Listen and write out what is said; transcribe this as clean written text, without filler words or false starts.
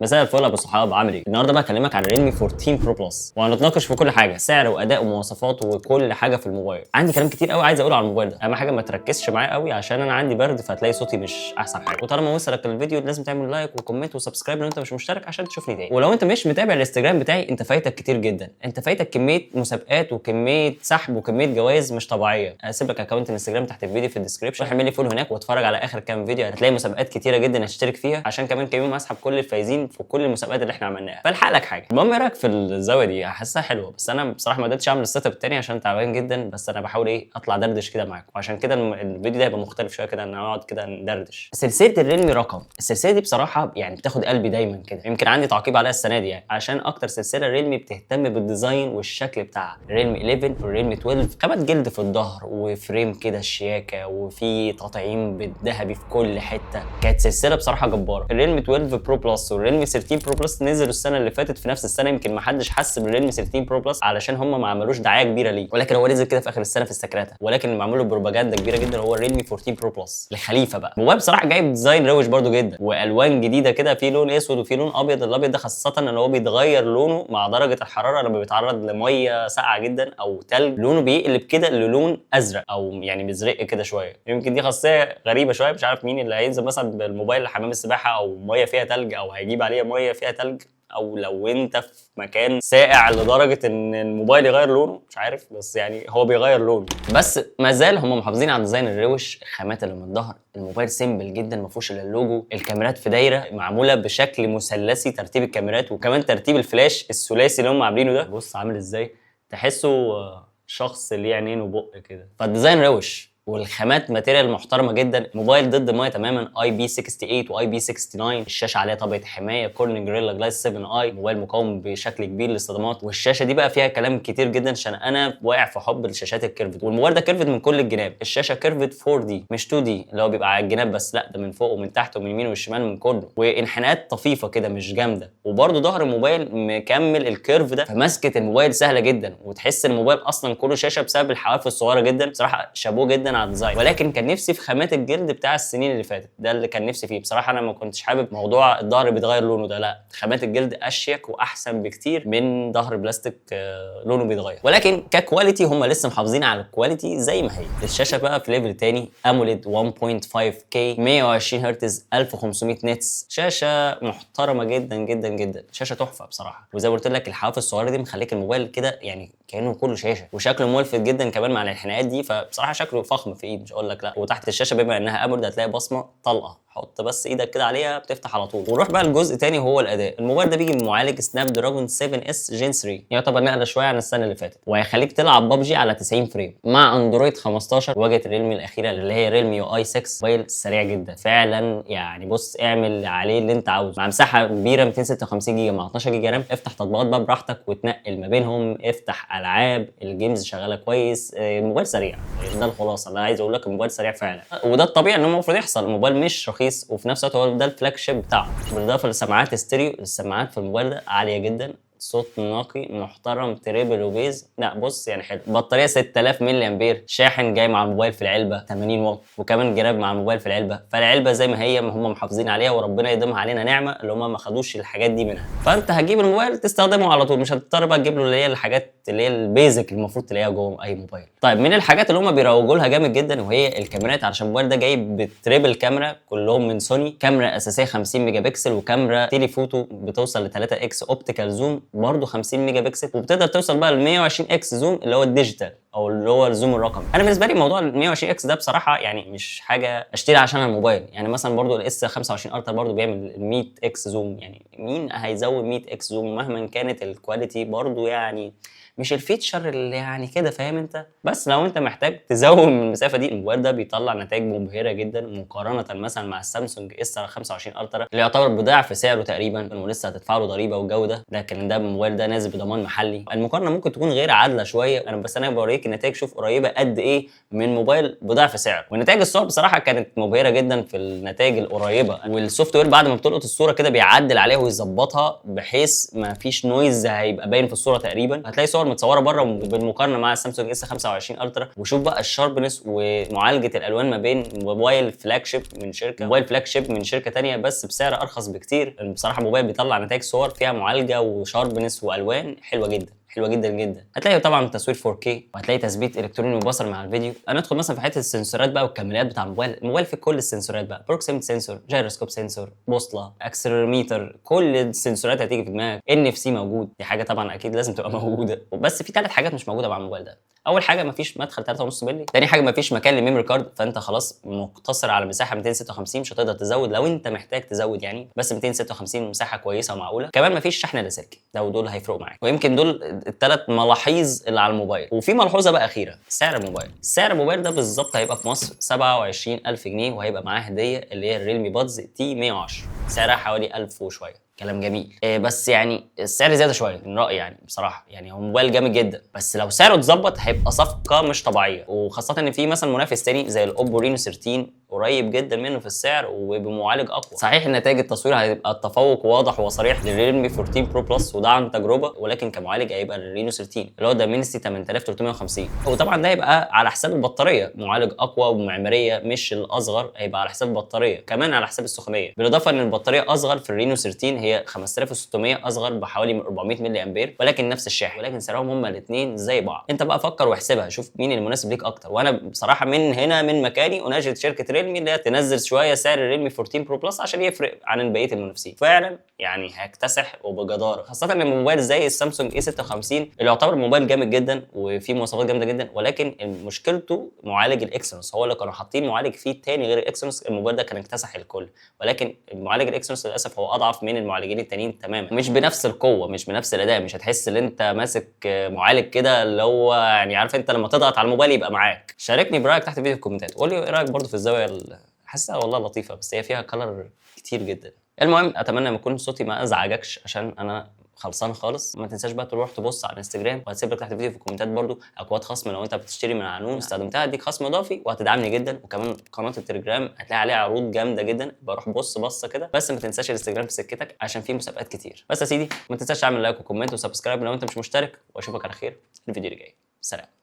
مساء الفل يا ابو صحاب، عامل ايه؟ النهارده بقى هكلمك عن ريلمي 14 برو بلس، وهنتناقش في كل حاجه، سعر واداء ومواصفات وكل حاجه في الموبايل. عندي كلام كتير قوي عايز اقوله على الموبايل ده. اهم حاجه ما تركزش معايا قوي عشان انا عندي برد، فهتلاقي صوتي مش احسن حاجه. وطالما وصلك الفيديو لازم تعمل لايك وكومنت وسبسكرايب لو انت مش مشترك عشان تشوفني تاني. ولو انت مش متابع الانستجرام بتاعي انت فايتك كتير جدا، انت فايتك كميه مسابقات وكميه سحب وكميه جوائز مش طبيعيه. هسيب لك اكونت الانستجرام تحت الفيديو في الديسكربشن، روح اعمل لي فولو هناك واتفرج على اخر كام فيديو، هتلاقي مسابقات كتيره جدا اشترك فيها عشان كمان كام يوم اسحب كل الفايزين في كل المسابقات اللي احنا عملناها. فالحق لك حاجه. المهم ايه رايك في الزاويه دي؟ حاسسها حلوه، بس انا بصراحه ما قدرتش اعمل السيت اب التاني عشان تعبان جدا، بس انا بحاول اطلع دردش كده معاكم، وعشان كده الفيديو ده هيبقى مختلف شويه كده، ان اقعد كده ندردش. سلسله الريلمي رقم، السلسله دي بصراحه يعني بتاخد قلبي دايما كده، يمكن عندي تعقيب عليها السنه دي يعني، عشان اكتر سلسله ريلمي بتهتم بالديزاين والشكل بتاعها. الريلمي 11 والريلمي 12 خامات جلد في الظهر وفريم كده الشياكه، وفي تطعيم بالذهبي في كل حته. كانت سلسله بصراحه جباره. الريلمي 12 برو بلس والريلمي 13 برو بلس نزلوا السنه اللي فاتت في نفس السنه، يمكن ما حدش حس بالريلمي 13 برو بلس علشان هم ما عملوش دعايه كبيره ليه، ولكن هو نزل كده في اخر السنه في السكراتة، ولكن اللي معمول له بروباجندا كبيره جدا هو الريلمي 14 برو بلس الخليفه بقى. موبايل بصراحه جايب ديزاين روش برده جدا، والوان جديده كده، في لون اسود وفي لون ابيض. الابيض ده خاصه ان هو بيتغير لونه مع درجه الحراره، لما بيتعرض لميه ساقعه جدا او تلج لونه بيقلب كده للون ازرق او يعني مزرق كده شويه. يمكن دي خاصيه غريبه شويه، مش عارف مين اللي هينزل مثلا بالموبايل لحمام السباحه او ميه فيها تلج، او هيجيب عليه ميه فيها تلج، او لو انت في مكان ساقع لدرجه ان الموبايل يغير لونه، مش عارف، بس يعني هو بيغير لونه. بس ما زال هم محافظين على الديزاين الروش، الخامات اللي من الظهر، الموبايل سيمبل جدا ما فيهوش الا اللوجو، الكاميرات في دايره معموله بشكل مثلثي، ترتيب الكاميرات وكمان ترتيب الفلاش الثلاثي اللي هم عاملينه ده، بص عامل ازاي، تحسه شخص ليه عينين وبق كده. فالديزاين روش والخامات ماتيريال محترمه جدا. موبايل ضد الميه تماما، اي بي 68 واي بي 69. الشاشه عليها طبقه حمايه كورنينج جوريلا جلاس 7 اي. موبايل مقاوم بشكل كبير للصدمات، والشاشه دي بقى فيها كلام كتير جدا عشان انا واقع في حب الشاشات الكيرفد، والموبايل ده كيرفد من كل الجناب. الشاشه كيرفد 4 دي مش 2 دي اللي هو بيبقى على الجناب بس، لا ده من فوق ومن تحت ومن اليمين والشمال من كله، وانحناءات طفيفه كده مش جامده. وبرده ظهر الموبايل مكمل الكيرف ده، فمسكه الموبايل سهله جدا، وتحس ان الموبايل اصلا كله شاشه بسبب الحواف الصغيره جدا. بصراحه شابوه جدا على الديزاين. ولكن كان نفسي في خامات الجلد بتاع السنين اللي فاتت، ده اللي كان نفسي فيه بصراحه. انا ما كنتش حابب موضوع الظهر بيتغير لونه ده، لا، خامات الجلد اشيك واحسن بكتير من ظهر بلاستيك لونه بيتغير. ولكن ككواليتي هم لسه محافظين على الكواليتي زي ما هي. الشاشه بقى في ليفل تاني، اموليد 1.5K 120 هرتز 1500 نتس، شاشه محترمه جدا جدا جدا، شاشه تحفه بصراحه. وزي ما قلت لك الحواف الصغيره دي مخليك الموبايل كده يعني كانه كله شاشه، وشكله ملفت جدا كمان مع الانحناءات دي، فبصراحه شكله فخم في ايد، مش اقول لك لا. وتحت الشاشه بما انها اموليد هتلاقي بصمه طلقه، حط بس ايدك كده عليها بتفتح على طول. ونروح بقى لجزء تاني وهو الاداء. الموبايل ده بيجي بمعالج سناب دراجون 7 اس جين 3، يعتبر نقله شويه عن السنه اللي فاتت، وهيخليك تلعب ببجي على 90 فريم مع اندرويد 15. واجهه الريلمي الاخيره اللي هي ريلمي يو اي 6، موبايل سريع جدا فعلا يعني. بص اعمل عليه اللي انت عاوزه، مع مساحه كبيره 256 جيجا مع 12 جيجا رام. افتح تطبيقات بقى براحتك وتنقل ما بينهم، افتح العاب، الجيمز شغاله كويس. الموبايل سريع، ده الخلاصه اللي انا عايز اقول لك، الموبايل سريع فعلا، وده الطبيعي ان هو المفروض يحصل. الموبايل مش رخيص، وفي نفس الوقت هو ده الفلاج شيب بتاعه. بالاضافه للسماعات ستيريو، السماعات في الموبايل ده عاليه جدا، صوت نقي محترم تريبل وبيز، لا بص يعني حلو. بطاريه 6000 ملي امبير، شاحن جاي مع الموبايل في العلبه 80 واط، وكمان جراب مع الموبايل في العلبه. فالعلبه زي ما هي هم محافظين عليها، وربنا يديمها علينا نعمه اللي هم ما خدوش الحاجات دي منها. فانت هتجيب الموبايل تستخدمه على طول، مش هتضطر بقى تجيب له اللي هي الحاجات اللي هي البيزك المفروض تلاقيها جوه اي موبايل. طيب من الحاجات اللي هم بيروجوا لها جامد جدا وهي الكاميرات، علشان الموبايل ده جاي بتريبل كاميرا كلهم من سوني. كاميرا اساسيه 50 ميجا بكسل، وكاميرا تيليفوتو بتوصل ل 3 اكس اوبتيكال زوم برضه 50 ميجا بكسل، وبتقدر توصل بقى ل 120 اكس زوم اللي هو الديجيتال او اللي هو الزوم الرقمي. انا بالنسبه لي موضوع ال 120 اكس ده بصراحه يعني مش حاجه اشتري عشان الموبايل. يعني مثلا برضو الاس 25 الترا برضو بيعمل 100 اكس زوم، يعني مين هيزود 100 اكس زوم مهما كانت الكواليتي برضو، يعني مش الفيتشر اللي يعني كده، فاهم انت. بس لو انت محتاج تزود من المسافه دي، الموبايل ده بيطلع نتائج مبهره جدا مقارنه مثلا مع السامسونج اس 25 الترا اللي يعتبر بضعف سعره تقريبا، ولسه هتدفع له ضريبه والجو ده، لكن ده الموبايل ده نازل بضمان محلي. المقارنه ممكن تكون غير عادله شويه، انا بوريك النتائج، شوف قريبه قد ايه من موبايل بضعف سعره. ونتائج الصور بصراحه كانت مبهره جدا في النتائج القريبه، والسوفت وير بعد ما بتلقط الصوره كده بيعدل عليها ويظبطها بحيث ما فيش نويز هيبقى باين في الصوره تقريبا. هتلاقي صور متصوره بره بالمقارنه مع السامسونج اس 25 الترا. وشوف بقى الشاربنس ومعالجه الالوان ما بين موبايل فلاج شيب من شركه ثانيه بس بسعر ارخص بكتير. بصراحه موبايل بيطلع نتائج صور فيها معالجه وشاربنس والوان حلوه جدا، حلوه جدا جدا. هتلاقي طبعا تصوير 4K، وهتلاقي تثبيت الكتروني مباشر مع الفيديو. هندخل مثلا في حته السنسورات بقى والكاميرات بتاع الموبايل فيه كل السنسورات بقى، بروكسيميتي سنسور، جيروسكوب سنسور، بوصله، اكسلروميتر، كل السنسورات هتيجي في دماغك. NFC موجود، دي حاجه طبعا اكيد لازم تبقى موجوده. بس في 3 حاجات مش موجوده مع الموبايل ده. اول حاجه مفيش مدخل 3.5 مللي. تاني حاجه مفيش مكان للميموري كارد، فانت خلاص مقتصر على مساحه 256، مش هتقدر تزود لو انت محتاج تزود يعني، بس 256 مساحه كويسه ومعقوله. كمان مفيش شحن لاسلكي، دول هيفرقوا معاك. ويمكن دول ال3 ملاحظ اللي على الموبايل. وفي ملحوظه بقى اخيره، سعر الموبايل ده بالظبط هيبقى في مصر 27000 جنيه، وهيبقى معاه هديه اللي هي الريلمي بادز تي 110، سعرها حوالي 1000 وشويه. كلام جميل. بس يعني السعر زياده شويه من رايي يعني بصراحه، يعني هو موبايل جامد جدا، بس لو سعره اتظبط هيبقى صفقه مش طبيعيه. وخاصه ان في مثلا منافس تاني زي الاوبو رينو 13 قريب جدا منه في السعر وبمعالج اقوى. صحيح نتائج التصوير هيبقى التفوق واضح وصريح للريلمي 14 برو بلس، وده عن تجربه، ولكن كمعالج هيبقى الرينو 13 اللي هو دايمنسيتي 8350. وطبعا ده هيبقى على حساب البطاريه، معالج اقوى ومعماريه مش الاصغر، هيبقى على حساب البطاريه، كمان على حساب السخونيه. بالاضافه ان البطاريه اصغر في الرينو 13 هي 5600، اصغر بحوالي 400 ملي امبير، ولكن نفس الشاحن، ولكن سعرهم هما الاثنين زي بعض. انت بقى فكر واحسبها، شوف مين المناسب ليك اكتر. وانا بصراحه من مكاني اناشد شركه ريلمي اللي هي تنزل شويه سعر الريلمي 14 برو بلس عشان يفرق عن بقيه المنافسين. فعلا يعني هيكتسح وبجداره، خاصه ان موبايل زي السامسونج اي 56 اللي يعتبر موبايل جامد جدا وفيه مواصفات جامده جدا، ولكن مشكلته معالج الاكسينوس. هو اللي كانوا حاطين معالج فيه تاني غير الاكسينوس، الموبايل ده كان اكتسح الكل. ولكن معالج الاكسينوس للاسف هو اضعف من المعالجين التانيين تماما، مش بنفس القوه، مش بنفس الاداء. مش هتحس ان انت ماسك معالج كده اللي هو يعني عارف انت لما تضغط على الموبايل يبقى معاك. شاركني برايك تحت الفيديو في الكومنتات، قول لي ايه رايك برضو في الزاويه حاسسها والله لطيفه، بس هي فيها كلر كتير جدا. المهم اتمنى ما يكون صوتي ما ازعجكش عشان انا خلصان خالص. ما تنساش بقى تروح تبص على الانستجرام، وهتسيب لك تحت الفيديو في الكومنتات برضو اكواد خصم لو انت بتشتري من عنون استخدمتها، هديك خصم اضافي وهتدعمني جدا. وكمان قناه التليجرام هتلاقي عليها عروض جامده جدا، بروح بص بصه كده. بس ما تنساش الانستجرام في سكتك عشان فيه مسابقات كتير. بس يا سيدي ما تنساش تعمل لايك وكومنت وسبسكرايب لو انت مش مشترك، واشوفك على خير الفيديو اللي جاي. سلام.